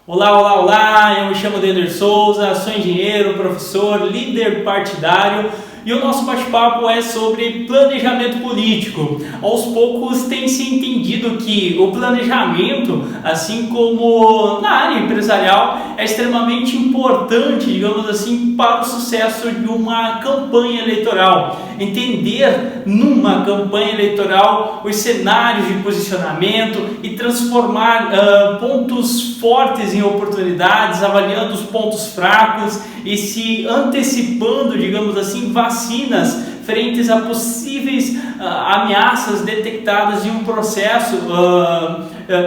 Olá, olá, olá! Eu me chamo Deder Souza, sou engenheiro, professor, líder partidário e o nosso bate-papo é sobre planejamento político. Aos poucos tem se entendido que o planejamento, assim como na área empresarial, é extremamente importante, digamos assim, para o sucesso de uma campanha eleitoral. Entender numa campanha eleitoral os cenários de posicionamento e transformar pontos fortes em oportunidades, avaliando os pontos fracos e se antecipando, digamos assim, vacinas frente a possíveis ameaças detectadas em um processo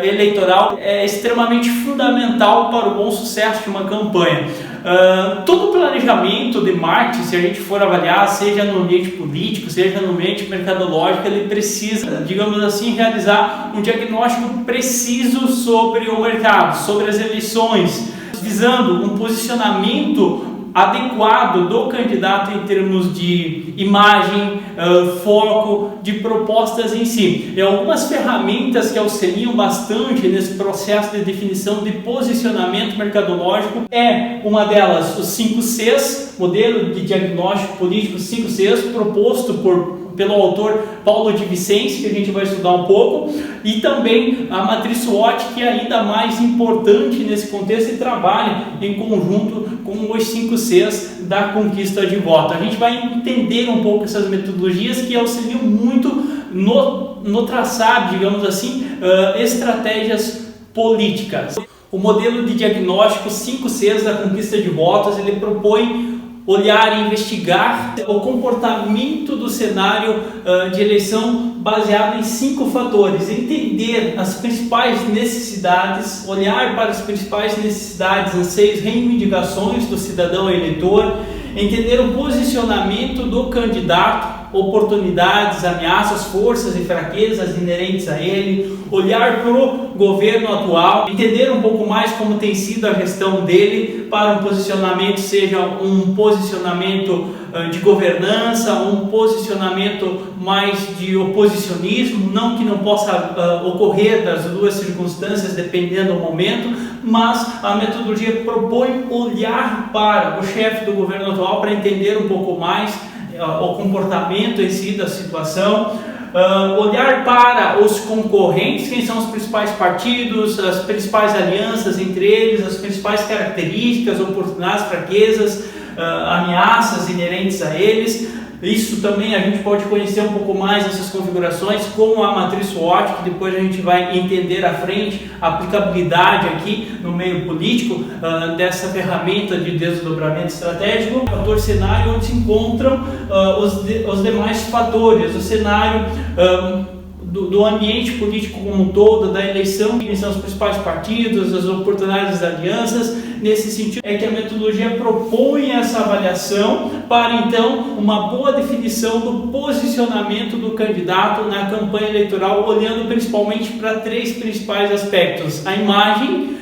eleitoral é extremamente fundamental para o bom sucesso de uma campanha. Todo planejamento de marketing, se a gente for avaliar, seja no ambiente político, seja no ambiente mercadológico, ele precisa, digamos assim, realizar um diagnóstico preciso sobre o mercado, sobre as eleições, visando um posicionamento adequado do candidato em termos de imagem, foco, de propostas em si. E algumas ferramentas que auxiliam bastante nesse processo de definição de posicionamento mercadológico é uma delas, os 5 Cs, modelo de diagnóstico político 5 Cs, proposto pelo autor Paulo de Vicente, que a gente vai estudar um pouco, e também a matriz SWOT, que é ainda mais importante nesse contexto e trabalha em conjunto com os 5 Cs da conquista de voto. A gente vai entender um pouco essas metodologias que auxiliam muito no traçar, digamos assim, estratégias políticas. O modelo de diagnóstico 5 Cs da conquista de votos, ele propõe olhar e investigar o comportamento do cenário de eleição baseado em 5 fatores. Entender as principais necessidades, olhar para as principais necessidades, anseios, reivindicações do cidadão eleitor, entender o posicionamento do candidato, oportunidades, ameaças, forças e fraquezas inerentes a ele, olhar para o governo atual, entender um pouco mais como tem sido a gestão dele para um posicionamento, seja um posicionamento de governança, um posicionamento mais de oposicionismo, não que não possa ocorrer das duas circunstâncias dependendo do momento, mas a metodologia propõe olhar para o chefe do governo atual para entender um pouco mais o comportamento em si da situação, olhar para os concorrentes, quem são os principais partidos, as principais alianças entre eles, as principais características, oportunidades, fraquezas, ameaças inerentes a eles. Isso também a gente pode conhecer um pouco mais dessas configurações com a matriz SWOT, que depois a gente vai entender à frente a aplicabilidade aqui no meio político dessa ferramenta de desdobramento estratégico. O fator cenário, onde se encontram os demais fatores, o cenário do ambiente político como um todo, da eleição, quem são os principais partidos, as oportunidades das alianças. Nesse sentido é que a metodologia propõe essa avaliação para então uma boa definição do posicionamento do candidato na campanha eleitoral, olhando principalmente para 3 principais aspectos: a imagem,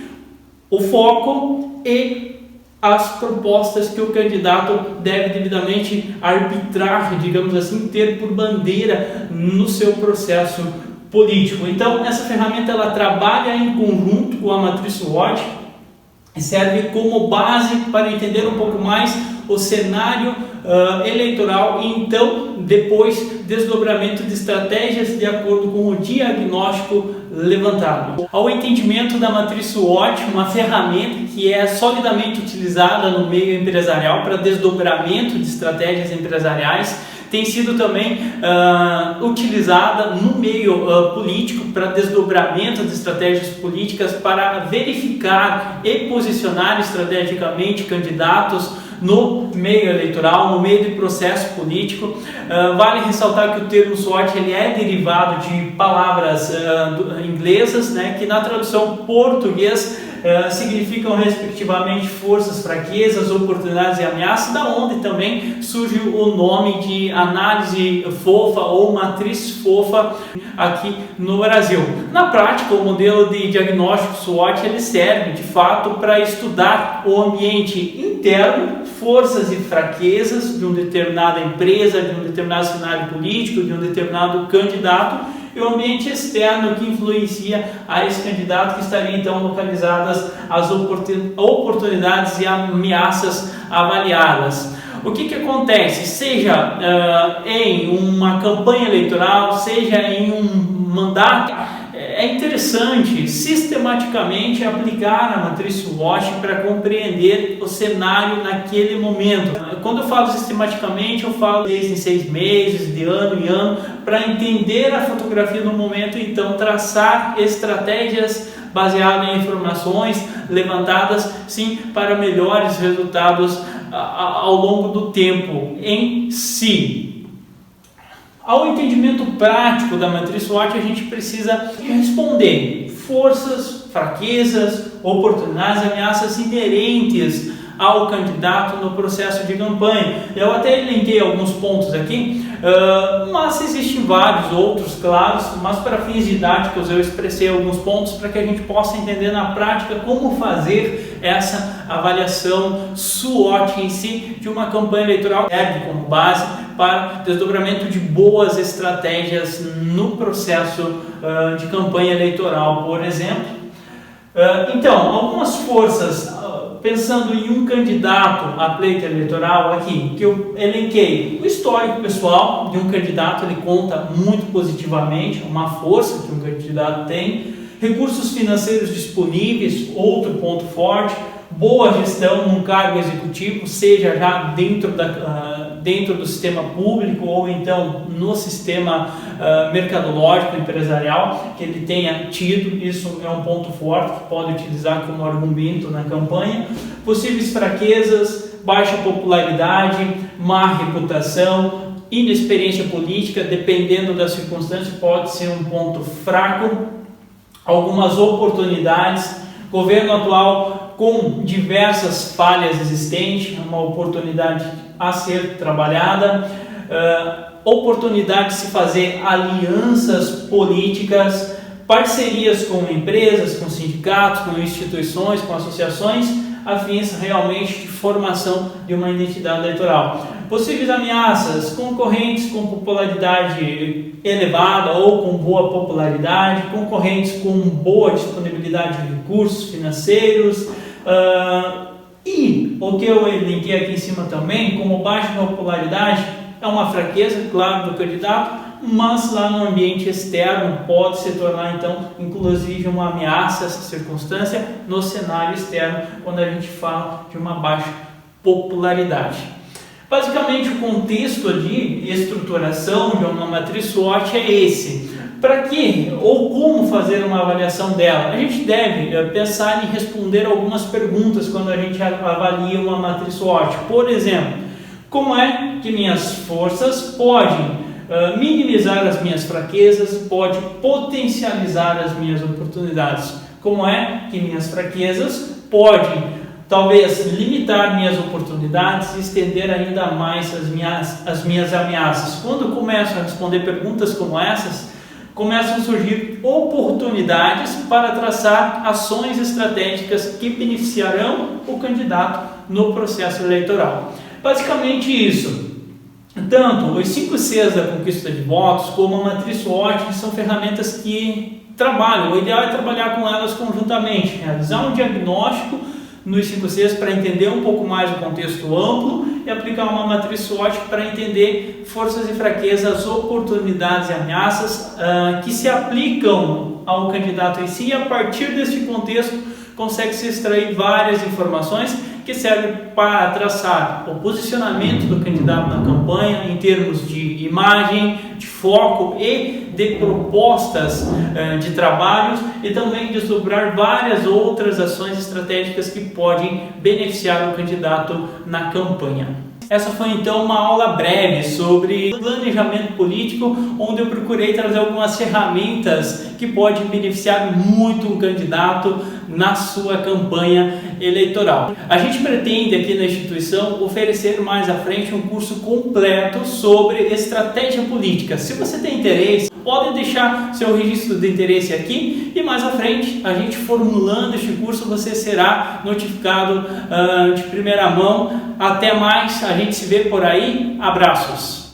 o foco e as propostas que o candidato deve devidamente arbitrar, digamos assim, ter por bandeira no seu processo político. Então, essa ferramenta ela trabalha em conjunto com a matriz SWOT e serve como base para entender um pouco mais o cenário eleitoral e então depois desdobramento de estratégias de acordo com o diagnóstico levantado. Ao entendimento da matriz SWOT, uma ferramenta que é solidamente utilizada no meio empresarial para desdobramento de estratégias empresariais, tem sido também utilizada no meio político para desdobramento de estratégias políticas para verificar e posicionar estrategicamente candidatos no meio eleitoral, no meio de processo político. Vale ressaltar que o termo SWOT ele é derivado de palavras inglesas, né, que na tradução português significam respectivamente forças, fraquezas, oportunidades e ameaças, da onde também surge o nome de análise fofa ou matriz fofa aqui no Brasil. Na prática, o modelo de diagnóstico SWOT ele serve de fato para estudar o ambiente interno, forças e fraquezas de uma determinada empresa, de um determinado cenário político, de um determinado candidato, e o ambiente externo que influencia a esse candidato, que estaria então localizadas as oportunidades e ameaças avaliadas. O que acontece? Seja em uma campanha eleitoral, seja em um mandato, é interessante sistematicamente aplicar a matriz SWOT para compreender o cenário naquele momento. Quando eu falo sistematicamente, eu falo em 6 meses, de ano em ano, para entender a fotografia no momento, então traçar estratégias baseadas em informações levantadas, sim, para melhores resultados ao longo do tempo em si. Ao entendimento prático da matriz SWOT, a gente precisa responder forças, fraquezas, oportunidades, ameaças inerentes ao candidato no processo de campanha. Eu até elenquei alguns pontos aqui, mas existem vários outros, claro, mas para fins didáticos eu expressei alguns pontos para que a gente possa entender na prática como fazer essa avaliação SWOT em si de uma campanha eleitoral, serve como base para desdobramento de boas estratégias no processo de campanha eleitoral, por exemplo. Então, algumas forças, pensando em um candidato a pleito eleitoral aqui, que eu elenquei, o histórico pessoal de um candidato, ele conta muito positivamente, uma força que um candidato tem, recursos financeiros disponíveis, outro ponto forte, boa gestão num cargo executivo, seja já dentro do sistema público ou então no sistema mercadológico empresarial que ele tenha tido. Isso é um ponto forte que pode utilizar como argumento na campanha. Possíveis fraquezas: baixa popularidade, má reputação, inexperiência política, dependendo da circunstância pode ser um ponto fraco. Algumas oportunidades: governo atual com diversas falhas existentes, uma oportunidade a ser trabalhada, oportunidade de se fazer alianças políticas, parcerias com empresas, com sindicatos, com instituições, com associações, a fins realmente de formação de uma identidade eleitoral. Possíveis ameaças: concorrentes com popularidade elevada ou com boa popularidade, concorrentes com boa disponibilidade de recursos financeiros, e o que eu elenquei aqui em cima também, como baixa popularidade, é uma fraqueza, claro, do candidato, mas lá no ambiente externo pode se tornar então inclusive uma ameaça essa circunstância no cenário externo, quando a gente fala de uma baixa popularidade. Basicamente o contexto de estruturação de uma matriz SWOT é esse. Para que ou como fazer uma avaliação dela? A gente deve pensar em responder algumas perguntas quando a gente avalia uma matriz SWOT. Por exemplo, como é que minhas forças podem minimizar as minhas fraquezas, pode potencializar as minhas oportunidades? Como é que minhas fraquezas podem talvez limitar minhas oportunidades e estender ainda mais as minhas ameaças? Quando eu começo a responder perguntas como essas, começam a surgir oportunidades para traçar ações estratégicas que beneficiarão o candidato no processo eleitoral. Basicamente isso. Tanto os 5 Cs da conquista de votos como a matriz SWOT são ferramentas que trabalham. O ideal é trabalhar com elas conjuntamente, realizar um diagnóstico nos 5 Cs para entender um pouco mais o contexto amplo e aplicar uma matriz SWOT para entender forças e fraquezas, oportunidades e ameaças que se aplicam ao candidato em si, e a partir desse contexto consegue-se extrair várias informações que servem para traçar o posicionamento do candidato na campanha em termos de imagem, de foco e de propostas de trabalhos, e também desdobrar várias outras ações estratégicas que podem beneficiar o candidato na campanha. Essa foi então uma aula breve sobre planejamento político, onde eu procurei trazer algumas ferramentas que podem beneficiar muito um candidato na sua campanha eleitoral. A gente pretende aqui na instituição oferecer mais à frente um curso completo sobre estratégia política. Se você tem interesse, pode deixar seu registro de interesse aqui e mais à frente, a gente formulando este curso, você será notificado de primeira mão. Até mais, a gente se vê por aí. Abraços!